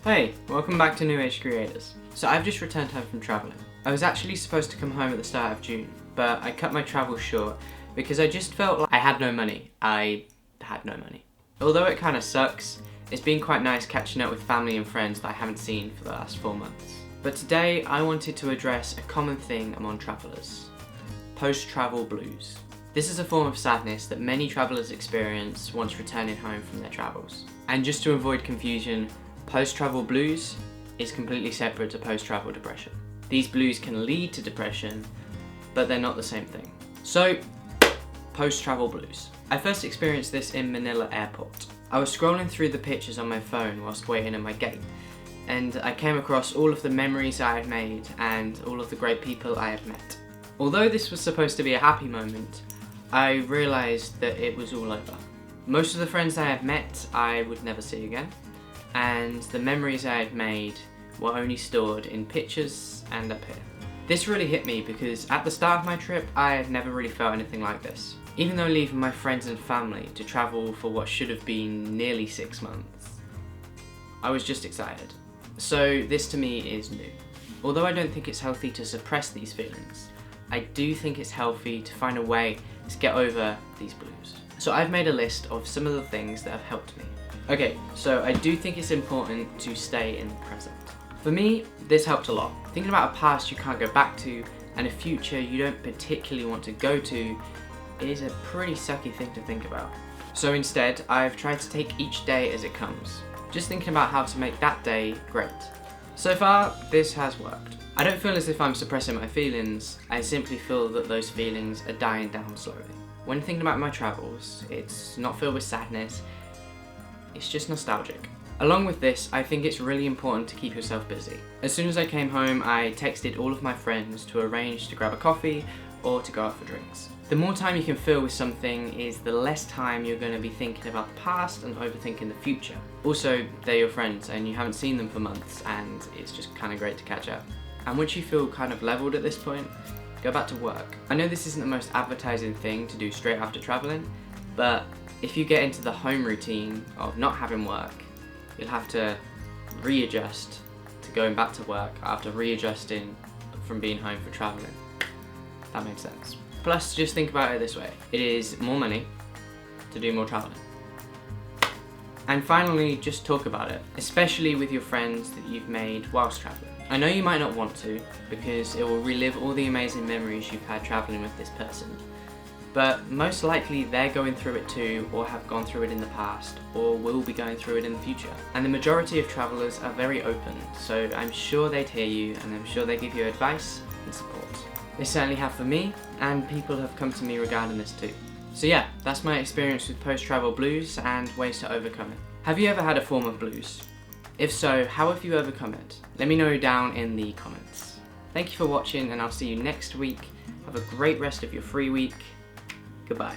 Hey, welcome back to New Age Creators. So I've just returned home from travelling. I was actually supposed to come home at the start of June, but I cut my travel short because I just felt like I had no money. Although it kind of sucks, it's been quite nice catching up with family and friends that I haven't seen for the last 4 months. But today I wanted to address a common thing among travellers: post-travel blues. This is a form of sadness that many travellers experience once returning home from their travels. And just to avoid confusion, post-travel blues is completely separate to post-travel depression. These blues can lead to depression, but they're not the same thing. So, post-travel blues. I first experienced this in Manila airport. I was scrolling through the pictures on my phone whilst waiting at my gate, and I came across all of the memories I had made and all of the great people I had met. Although this was supposed to be a happy moment, I realised that it was all over. Most of the friends I had met I would never see again, and the memories I had made were only stored in pictures and up here. This really hit me because at the start of my trip I had never really felt anything like this. Even though leaving my friends and family to travel for what should have been nearly 6 months, I was just excited. So this to me is new. Although I don't think it's healthy to suppress these feelings, I do think it's healthy to find a way to get over these blues. So I've made a list of some of the things that have helped me. Okay, so I do think it's important to stay in the present. For me, this helped a lot. Thinking about a past you can't go back to and a future you don't particularly want to go to is a pretty sucky thing to think about. So instead, I've tried to take each day as it comes, just thinking about how to make that day great. So far, this has worked. I don't feel as if I'm suppressing my feelings, I simply feel that those feelings are dying down slowly. When thinking about my travels, it's not filled with sadness, it's just nostalgic. Along with this, I think it's really important to keep yourself busy. As soon as I came home, I texted all of my friends to arrange to grab a coffee or to go out for drinks. The more time you can fill with something is the less time you're going to be thinking about the past and overthinking the future. Also, they're your friends and you haven't seen them for months and it's just kind of great to catch up. And once you feel kind of leveled at this point, go back to work. I know this isn't the most advertising thing to do straight after traveling, but if you get into the home routine of not having work, you'll have to readjust to going back to work after readjusting from being home for traveling. If that makes sense. Plus, just think about it this way. It is more money to do more traveling. And finally, just talk about it, especially with your friends that you've made whilst traveling. I know you might not want to, because it will relive all the amazing memories you've had traveling with this person, but most likely they're going through it too, or have gone through it in the past, or will be going through it in the future. And the majority of travellers are very open, so I'm sure they'd hear you, and I'm sure they give you advice and support. They certainly have for me, and people have come to me regarding this too. So yeah, that's my experience with post-travel blues and ways to overcome it. Have you ever had a form of blues? If so, how have you overcome it? Let me know down in the comments. Thank you for watching, and I'll see you next week. Have a great rest of your free week. Goodbye.